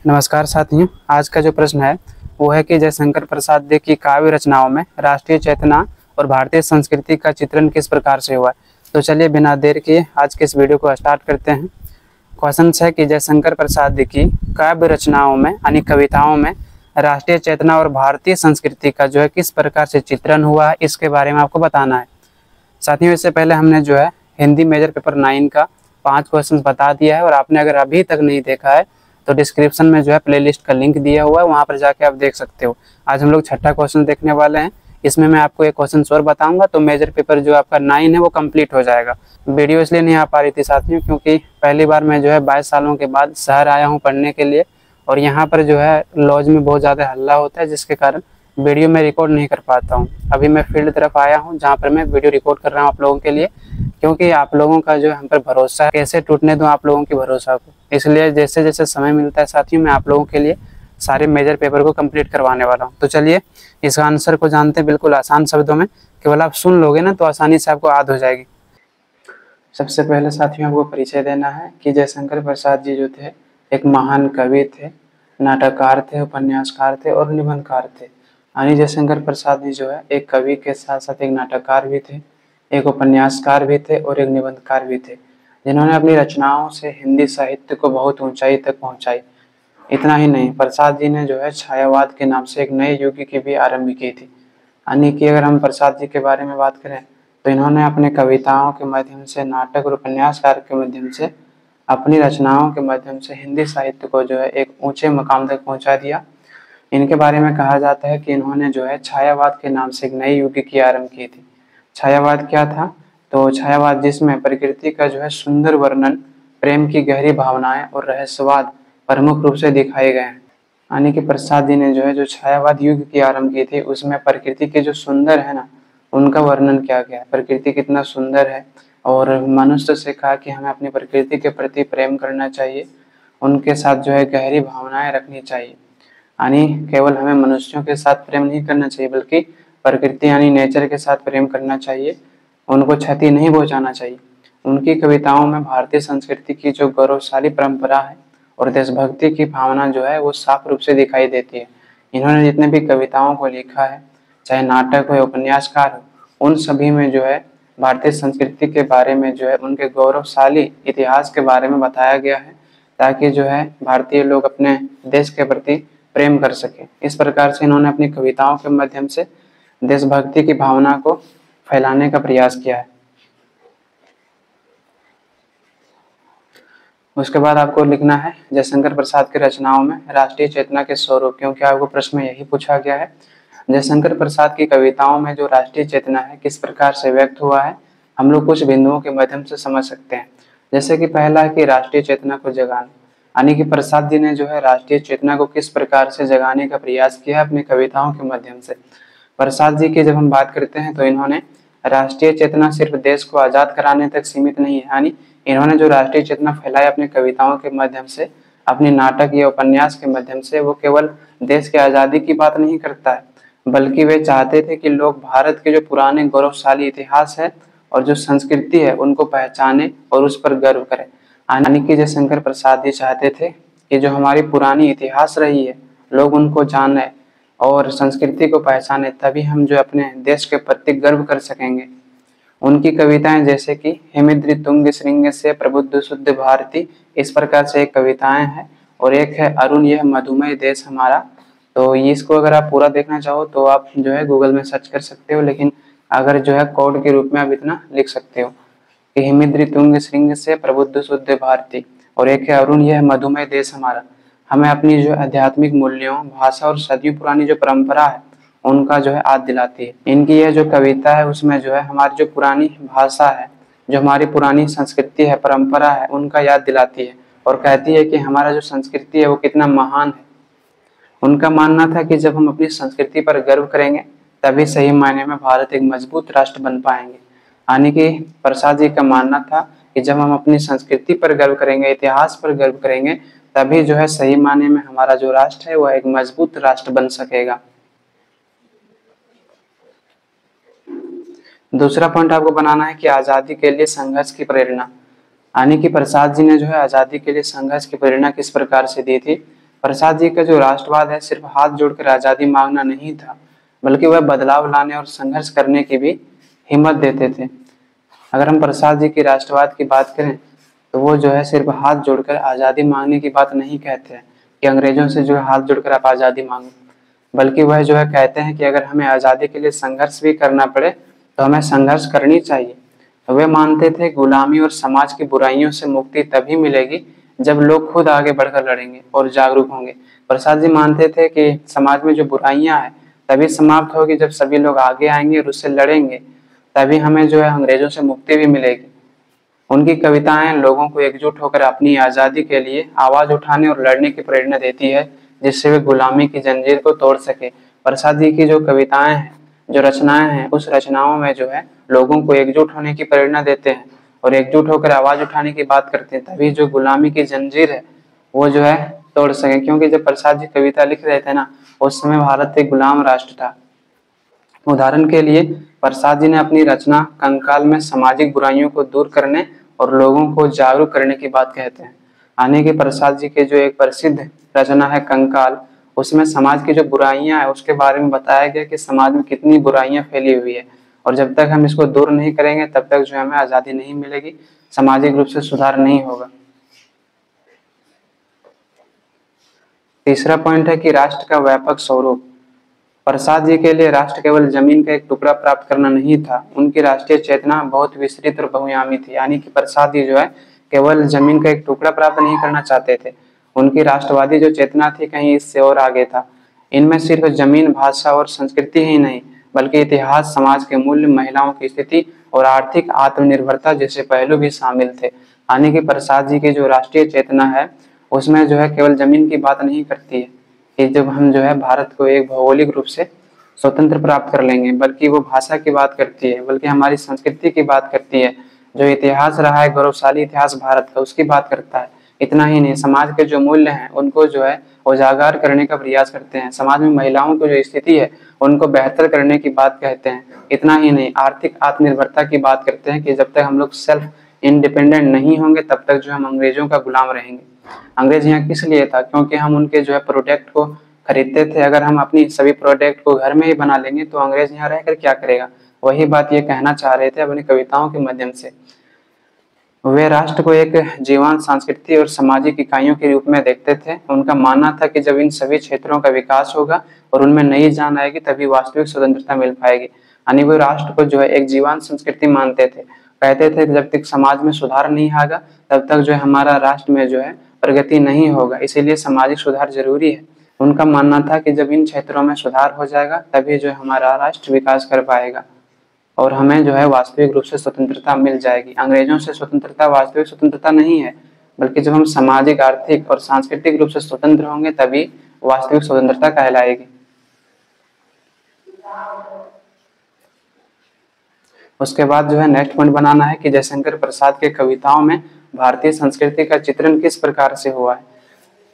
नमस्कार साथियों। आज का जो प्रश्न है वो है कि जयशंकर प्रसाद जी की काव्य रचनाओं में राष्ट्रीय चेतना और भारतीय संस्कृति का चित्रण किस प्रकार से हुआ है। तो चलिए बिना देर किए आज के इस वीडियो को स्टार्ट करते हैं। क्वेश्चन है कि जयशंकर प्रसाद जी की काव्य रचनाओं में यानी कविताओं में राष्ट्रीय चेतना और भारतीय संस्कृति का जो है किस प्रकार से चित्रण हुआ है, इसके बारे में आपको बताना है। साथियों, इससे पहले हमने जो है हिंदी मेजर पेपर 9 का 5 क्वेश्चन बता दिया है और आपने अगर अभी तक नहीं देखा है तो डिस्क्रिप्शन में जो है प्लेलिस्ट का लिंक दिया हुआ है, वहाँ पर जाके आप देख सकते हो। आज हम लोग छठा क्वेश्चन देखने वाले हैं। इसमें मैं आपको एक क्वेश्चन और बताऊंगा तो मेजर पेपर जो आपका 9 है वो कंप्लीट हो जाएगा। वीडियो इसलिए नहीं आ पा रही थी साथियों क्योंकि पहली बार मैं जो है 22 सालों के बाद शहर आया हूँ पढ़ने के लिए और यहाँ पर जो है लॉज में बहुत ज़्यादा हल्ला होता है, जिसके कारण वीडियो में रिकॉर्ड नहीं कर पाता हूँ। अभी मैं फील्ड तरफ आया हूँ जहाँ पर मैं वीडियो रिकॉर्ड कर रहा हूँ आप लोगों के लिए, क्योंकि आप लोगों का जो हम पर भरोसा है, कैसे टूटने दूं आप लोगों की भरोसा को। इसलिए जैसे जैसे समय मिलता है साथियों मैं आप लोगों के लिए सारे मेजर पेपर को कंप्लीट करवाने वाला हूं। तो चलिए इसका आंसर को जानते हैं बिल्कुल आसान शब्दों में। केवल आप सुन लोगे ना तो आसानी से आपको याद हो जाएगी। सबसे पहले साथियों आपको परिचय देना है कि जयशंकर प्रसाद जी जो थे एक महान कवि थे, नाटककार थे, उपन्यासकार थे और निबंधकार थे। यानी जयशंकर प्रसाद जी जो है एक कवि के साथ साथ एक नाटककार भी थे, एक उपन्यासकार भी थे और एक निबंधकार भी थे, जिन्होंने अपनी रचनाओं से हिंदी साहित्य को बहुत ऊंचाई तक पहुंचाई। इतना ही नहीं, प्रसाद जी ने जो है छायावाद के नाम से एक नए युग की भी आरंभ की थी। यानी कि अगर हम प्रसाद जी के बारे में बात करें तो इन्होंने अपने कविताओं के माध्यम से, नाटक और उपन्यासकार के माध्यम से, अपनी रचनाओं के माध्यम से हिंदी साहित्य को जो है एक ऊंचे मकाम तक पहुंचा दिया। इनके बारे में कहा जाता है कि इन्होंने जो है छायावाद के नाम से एक नए युग की आरंभ की थी। छायावाद क्या था? तो छायावाद जिसमें प्रकृति का जो है सुंदर वर्णन, प्रेम की गहरी भावनाएं और रहस्यवाद प्रमुख रूप से दिखाए गए हैं। यानी कि प्रसाद जी ने जो है जो छायावाद युग की आरंभ की थी उसमें प्रकृति के जो सुंदर है ना उनका वर्णन किया गया है। प्रकृति कितना सुंदर है और मनुष्य से कहा कि हमें अपनी प्रकृति के प्रति प्रेम करना चाहिए, उनके साथ जो है गहरी भावनाएं रखनी चाहिए। यानी केवल हमें मनुष्यों के साथ प्रेम नहीं करना चाहिए बल्कि प्रकृति यानी नेचर के साथ प्रेम करना चाहिए, उनको क्षति नहीं पहुंचाना चाहिए। उनकी कविताओं में भारतीय संस्कृति की जो गौरवशाली परंपरा है और देशभक्ति की भावना जो है वो साफ रूप से दिखाई देती है। इन्होंने जितने भी कविताओं को लिखा है, चाहे नाटक हो या उपन्यासकार हो, उन सभी में जो है भारतीय संस्कृति के बारे में जो है उनके गौरवशाली इतिहास के बारे में बताया गया है, ताकि जो है भारतीय लोग अपने देश के प्रति प्रेम कर सके। इस प्रकार से इन्होंने अपनी कविताओं के माध्यम से देशभक्ति की भावना को फैलाने का प्रयास किया है। उसके बाद आपको लिखना है जयशंकर प्रसाद की रचनाओं में राष्ट्रीय चेतना के स्वरूप, क्योंकि आपको प्रश्न में यही पूछा गया है। जयशंकर प्रसाद की कविताओं में जो राष्ट्रीय चेतना है किस प्रकार से व्यक्त हुआ है, हम लोग कुछ बिंदुओं के माध्यम से समझ सकते हैं। जैसे कि पहला है कि राष्ट्रीय चेतना को जगाना, यानी कि प्रसाद जी ने जो है राष्ट्रीय चेतना को किस प्रकार से जगाने का प्रयास किया अपनी कविताओं के माध्यम से। प्रसाद जी की जब हम बात करते हैं तो इन्होंने राष्ट्रीय चेतना सिर्फ देश को आजाद कराने तक सीमित नहीं है, यानी इन्होंने जो राष्ट्रीय चेतना फैलाई अपनी कविताओं के माध्यम से, अपने नाटक या उपन्यास के माध्यम से, वो केवल देश की आज़ादी की बात नहीं करता है बल्कि वे चाहते थे कि लोग भारत के जो पुराने गौरवशाली इतिहास है और जो संस्कृति है उनको पहचाने और उस पर गर्व करें। यानी कि जयशंकर प्रसाद जी चाहते थे कि जो हमारी पुरानी इतिहास रही है लोग उनको जाने और संस्कृति को पहचाने, तभी हम जो अपने देश के प्रति गर्व कर सकेंगे। उनकी कविताएं जैसे कि हिमिद्री तुंग श्रृंग से प्रबुद्ध शुद्ध भारती, इस प्रकार से एक कविताएं हैं, और एक है अरुण यह मधुमेह देश हमारा। तो इसको अगर आप पूरा देखना चाहो तो आप जो है गूगल में सर्च कर सकते हो, लेकिन अगर जो है कोड के रूप में आप इतना लिख सकते हो कि हिमिद्री तुंग श्रृंग से प्रबुद्ध शुद्ध भारती, और एक है अरुण यह मधुमेह देश हमारा। हमें अपनी जो आध्यात्मिक मूल्यों, भाषा और सदियों पुरानी जो परंपरा है उनका जो है याद दिलाती है। इनकी यह जो कविता है उसमें जो है हमारी जो पुरानी भाषा है, जो हमारी पुरानी संस्कृति है, परंपरा है, उनका याद दिलाती है और कहती है कि हमारा जो संस्कृति है वो कितना महान है। उनका मानना था कि जब हम अपनी संस्कृति पर गर्व करेंगे तभी सही मायने में भारत एक मजबूत राष्ट्र बन पाएंगे। यानी कि प्रसाद जी का मानना था कि जब हम अपनी संस्कृति पर गर्व करेंगे, इतिहास पर गर्व करेंगे, तभी जो है सही मायने में हमारा जो राष्ट्र है वह एक मजबूत राष्ट्र बन सकेगा। दूसरा पॉइंट आपको बनाना है कि आजादी के लिए संघर्ष की प्रेरणा, यानी कि प्रसाद जी ने जो है आजादी के लिए संघर्ष की प्रेरणा किस प्रकार से दी थी। प्रसाद जी का जो राष्ट्रवाद है सिर्फ हाथ जोड़कर आजादी मांगना नहीं था, बल्कि वह बदलाव लाने और संघर्ष करने की भी हिम्मत देते थे। अगर हम प्रसाद जी की राष्ट्रवाद की बात करें तो वो जो है सिर्फ हाथ जोड़कर आज़ादी मांगने की बात नहीं कहते हैं कि अंग्रेजों से जो है हाथ जोड़कर आप आज़ादी मांगो, बल्कि वह जो है कहते हैं कि अगर हमें आज़ादी के लिए संघर्ष भी करना पड़े तो हमें संघर्ष करनी चाहिए। वे मानते थे गुलामी और समाज की बुराइयों से मुक्ति तभी मिलेगी जब लोग खुद आगे बढ़कर लड़ेंगे और जागरूक होंगे। प्रसाद जी मानते थे कि समाज में जो बुराइयां हैं तभी समाप्त होगी जब सभी लोग आगे आएंगे और उससे लड़ेंगे, तभी हमें जो है अंग्रेजों से मुक्ति भी मिलेगी। उनकी कविताएं लोगों को एकजुट होकर अपनी आज़ादी के लिए आवाज उठाने और लड़ने की प्रेरणा देती है, जिससे वे गुलामी की जंजीर को तोड़ सके। प्रसाद जी की जो कविताएं हैं, जो रचनाएं हैं, उस रचनाओं में जो है लोगों को एकजुट होने की प्रेरणा देते हैं और एकजुट होकर आवाज उठाने की बात करते हैं, तभी जो गुलामी की जंजीर है वो जो है तोड़ सके। क्योंकि जब प्रसाद जी कविता लिख रहे थे ना, उस समय भारत एक गुलाम राष्ट्र था। उदाहरण के लिए प्रसाद जी ने अपनी रचना कंकाल में सामाजिक बुराइयों को दूर करने और लोगों को जागरूक करने की बात कहते हैं। आने के प्रसाद जी के जो एक प्रसिद्ध रचना है कंकाल, उसमें समाज की जो बुराइयां है उसके बारे में बताया गया कि समाज में कितनी बुराइयां फैली हुई है और जब तक हम इसको दूर नहीं करेंगे तब तक जो हमें आज़ादी नहीं मिलेगी, सामाजिक रूप से सुधार नहीं होगा। तीसरा पॉइंट है कि राष्ट्र का व्यापक स्वरूप। प्रसाद जी के लिए राष्ट्र केवल जमीन का एक टुकड़ा प्राप्त करना नहीं था, उनकी राष्ट्रीय चेतना बहुत विस्तृत और बहुआयामी थी। यानी कि प्रसाद जी जो है केवल जमीन का एक टुकड़ा प्राप्त नहीं करना चाहते थे, उनकी राष्ट्रवादी जो चेतना थी कहीं इससे और आगे था। इनमें सिर्फ जमीन, भाषा और संस्कृति ही नहीं बल्कि इतिहास, समाज के मूल्य, महिलाओं की स्थिति और आर्थिक आत्मनिर्भरता जैसे पहलू भी शामिल थे। यानी कि प्रसाद जी की जो राष्ट्रीय चेतना है उसमें जो है केवल जमीन की बात नहीं करती है कि जब हम जो है भारत को एक भौगोलिक रूप से स्वतंत्र प्राप्त कर लेंगे, बल्कि वो भाषा की बात करती है, बल्कि हमारी संस्कृति की बात करती है, जो इतिहास रहा है गौरवशाली इतिहास भारत का उसकी बात करता है। इतना ही नहीं, समाज के जो मूल्य हैं उनको जो है उजागर करने का प्रयास करते हैं, समाज में महिलाओं की जो स्थिति है उनको बेहतर करने की बात कहते हैं। इतना ही नहीं, आर्थिक आत्मनिर्भरता की बात करते हैं कि जब तक हम लोग सेल्फ इंडिपेंडेंट नहीं होंगे तब तक जो हम अंग्रेजों का गुलाम रहेंगे। अंग्रेज यहाँ किस लिए था? क्योंकि हम उनके जो है प्रोडक्ट को खरीदते थे। अगर हम अपनी सभी प्रोडक्ट को घर में ही बना लेंगे तो अंग्रेज यहाँ रहकर क्या करेगा? वही बात ये कहना चाह रहे थे अपनी कविताओं के माध्यम से। वे राष्ट्र को एक जीवंत सांस्कृतिक और सामाजिक इकाइयों के रूप में देखते थे। उनका मानना था कि जब इन सभी क्षेत्रों का विकास होगा और उनमें नई जान आएगी तभी वास्तविक स्वतंत्रता मिल पाएगी। यानी वो राष्ट्र को जो है एक जीवंत संस्कृति मानते थे। कहते थे जब तक समाज में सुधार नहीं आएगा तब तक जो है हमारा राष्ट्र में जो है प्रगति नहीं होगा, इसीलिए सामाजिक सुधार जरूरी है। उनका मानना था कि जब इन क्षेत्रों में सुधार हो जाएगा तभी जो है हमारा राष्ट्र विकास कर पाएगा और हमें जो है वास्तविक रूप से स्वतंत्रता मिल जाएगी। अंग्रेजों से स्वतंत्रता वास्तविक स्वतंत्रता नहीं है, बल्कि जब हम सामाजिक, आर्थिक और सांस्कृतिक रूप से स्वतंत्र होंगे तभी वास्तविक स्वतंत्रता कहलाएगी। उसके बाद जो है नेक्स्ट पॉइंट बनाना है कि जयशंकर प्रसाद के कविताओं में भारतीय संस्कृति का चित्रण किस प्रकार से हुआ है।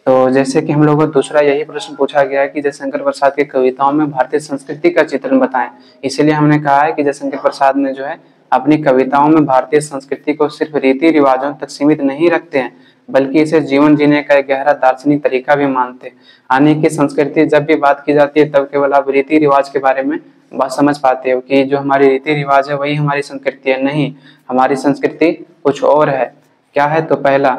तो जैसे कि हम लोगों को दूसरा यही प्रश्न पूछा गया है कि जयशंकर प्रसाद की कविताओं में भारतीय संस्कृति का चित्रण बताएं, इसीलिए हमने कहा है कि जयशंकर प्रसाद ने जो है अपनी कविताओं में भारतीय संस्कृति को सिर्फ रीति रिवाजों तक सीमित नहीं रखते हैं, बल्कि इसे जीवन जीने का एक गहरा दार्शनिक तरीका भी मानते हैं। आने की संस्कृति जब भी बात की जाती है तब केवल आप रीति रिवाज के बारे में बात समझ पाते हो कि जो हमारी रीति रिवाज है वही हमारी संस्कृति है। नहीं, हमारी संस्कृति कुछ और है। क्या है? तो पहला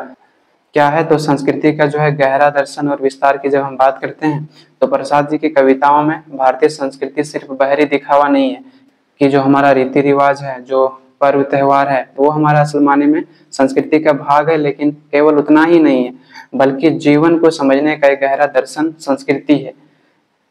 क्या है तो संस्कृति का जो है गहरा दर्शन और विस्तार की जब हम बात करते हैं तो प्रसाद जी की कविताओं में भारतीय संस्कृति सिर्फ बाहरी दिखावा नहीं है कि जो हमारा रीति रिवाज है, जो पर्व त्योहार है, वो हमारा असल माने में संस्कृति का भाग है, लेकिन केवल उतना ही नहीं है बल्कि जीवन को समझने का एक गहरा दर्शन संस्कृति है।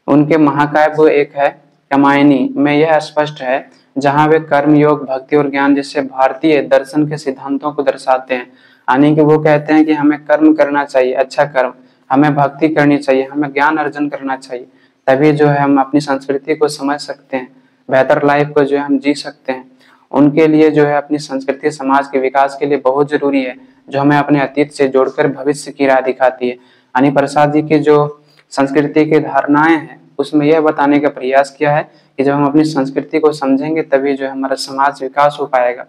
उनके महाकाव्य एक है रामायणी में यह स्पष्ट है, जहाँ वे कर्म, योग, भक्ति और ज्ञान जैसे भारतीय दर्शन के सिद्धांतों को दर्शाते हैं। यानी कि वो कहते हैं कि हमें कर्म करना चाहिए, अच्छा कर्म, हमें भक्ति करनी चाहिए, हमें ज्ञान अर्जन करना चाहिए, तभी जो है हम अपनी संस्कृति को समझ सकते हैं, बेहतर लाइफ को जो है हम जी सकते हैं। उनके लिए जो है अपनी संस्कृति समाज के विकास के लिए बहुत जरूरी है, जो हमें अपने अतीत से जोड़कर भविष्य की राह दिखाती है। यानी प्रसाद जी की जो संस्कृति की धारणाएं हैं उसमें यह बताने का प्रयास किया है कि जब हम अपनी संस्कृति को समझेंगे तभी जो है हमारा समाज विकास हो पाएगा।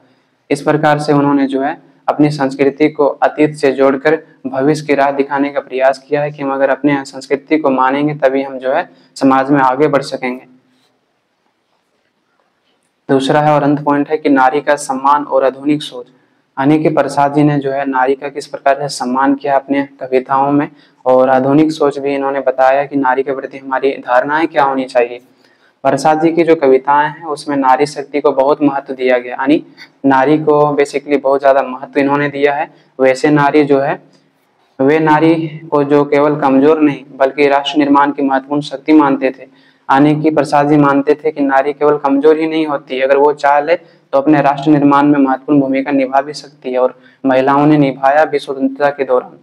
इस प्रकार से उन्होंने जो है अपनी संस्कृति को अतीत से जोड़कर भविष्य की राह दिखाने का प्रयास किया है कि हम अगर अपने संस्कृति को मानेंगे तभी हम जो है समाज में आगे बढ़ सकेंगे। दूसरा है और अंत पॉइंट है कि नारी का सम्मान और आधुनिक सोच। यानी कि प्रसाद जी ने जो है नारी का किस प्रकार से सम्मान किया अपने कविताओं में, और आधुनिक सोच भी इन्होंने बताया कि नारी के प्रति हमारी धारणाएं क्या होनी चाहिए। प्रसाद जी की जो कविताएं हैं उसमें नारी शक्ति को बहुत महत्व दिया गया, यानी नारी को बेसिकली बहुत ज्यादा महत्व इन्होंने दिया है। वैसे नारी जो है वे नारी को जो केवल कमजोर नहीं बल्कि राष्ट्र निर्माण की महत्वपूर्ण शक्ति मानते थे। यानी कि प्रसाद जी मानते थे कि नारी केवल कमजोर ही नहीं होती, अगर वो चाह ले तो अपने राष्ट्र निर्माण में महत्वपूर्ण भूमिका निभा भी सकती है, और महिलाओं ने निभाया भी स्वतंत्रता के दौरान।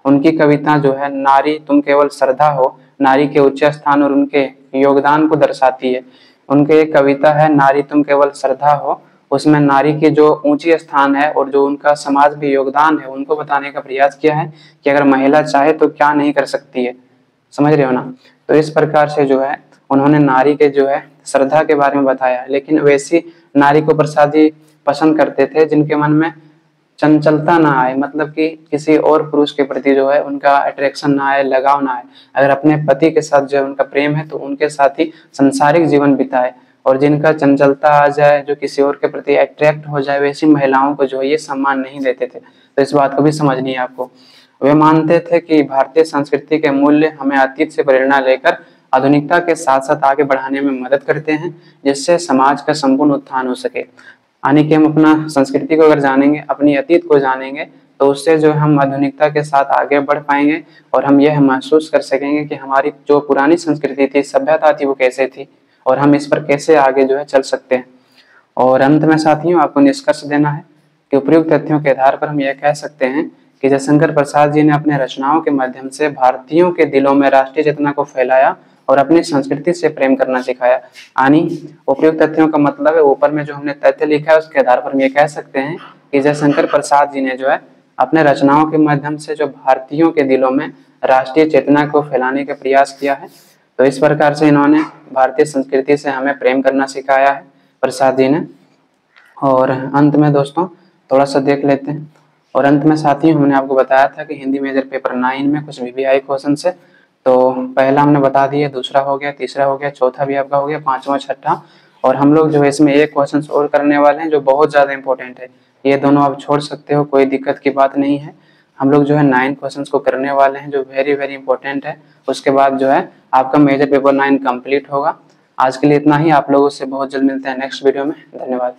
उनकी कविता जो है नारी तुम केवल श्रद्धा हो, नारी के उच्च स्थान और उनके योगदान को दर्शाती है। उनके एक कविता है नारी तुम केवल श्रद्धा हो, उसमें नारी के जो ऊंची स्थान है और जो उनका समाज में योगदान है उनको बताने का प्रयास किया है कि अगर महिला चाहे तो क्या नहीं कर सकती है। समझ रहे हो ना? तो इस प्रकार से जो है उन्होंने नारी के जो है श्रद्धा के बारे में बताया। लेकिन वैसी नारी को प्रसाद जी पसंद करते थे जिनके मन में चंचलता ना आए, मतलब कि किसी और पुरुष के प्रति जो है उनका अट्रैक्शन ना आए, लगाव ना आए। अगर अपने पति के साथ जो है उनका प्रेम है तो उनके साथ ही संसारिक जीवन बिताए, और जिनका चंचलता आ जाए, जो किसी और के प्रति अट्रैक्ट हो जाए, वैसी महिलाओं को जो है ये सम्मान नहीं देते थे। तो इस बात को भी समझनी है आपको। वे मानते थे कि भारतीय संस्कृति के मूल्य हमें अतीत से प्रेरणा लेकर आधुनिकता के साथ साथ आगे बढ़ाने में मदद करते हैं, जिससे समाज का संपूर्ण उत्थान हो सके। यानी कि हम अपना संस्कृति को अगर जानेंगे, अपनी अतीत को जानेंगे, तो उससे जो हम आधुनिकता के साथ आगे बढ़ पाएंगे और हम यह महसूस कर सकेंगे कि हमारी जो पुरानी संस्कृति थी, सभ्यता थी, वो कैसे थी और हम इस पर कैसे आगे जो है चल सकते हैं। और अंत में साथियों आपको निष्कर्ष देना है कि उपयुक्त तथ्यों के आधार पर हम यह कह सकते हैं कि जयशंकर प्रसाद जी ने अपने रचनाओं के माध्यम से भारतीयों के दिलों में राष्ट्रीय चेतना को फैलाया और अपनी संस्कृति से प्रेम करना सिखाया। यानी उपयुक्त तथ्यों का मतलब है ऊपर में जो हमने तथ्य लिखा है उसके आधार पर हम ये कह सकते हैं कि जयशंकर प्रसाद जी ने जो है अपने रचनाओं के माध्यम से जो भारतीयों के दिलों में राष्ट्रीय चेतना को फैलाने का प्रयास किया है। तो इस प्रकार से इन्होंने भारतीय संस्कृति से हमें प्रेम करना सिखाया है प्रसाद जी ने। और अंत में दोस्तों थोड़ा सा देख लेते हैं। और अंत में साथियों हमने आपको बताया था कि हिंदी मेजर पेपर 9 में कुछ VVI क्वेश्चन है। तो पहला हमने बता दिया, दूसरा हो गया, तीसरा हो गया, चौथा भी आपका हो गया, पांचवा, छठा। और हम लोग जो है इसमें एक क्वेश्चन और करने वाले हैं जो बहुत ज़्यादा इंपॉर्टेंट है। ये दोनों आप छोड़ सकते हो, कोई दिक्कत की बात नहीं है। हम लोग जो है 9 क्वेश्चन को करने वाले हैं जो वेरी वेरी इंपॉर्टेंट है। उसके बाद जो है आपका मेजर पेपर 9 कंप्लीट होगा। आज के लिए इतना ही। आप लोगों से बहुत जल्द मिलते हैं नेक्स्ट वीडियो में। धन्यवाद।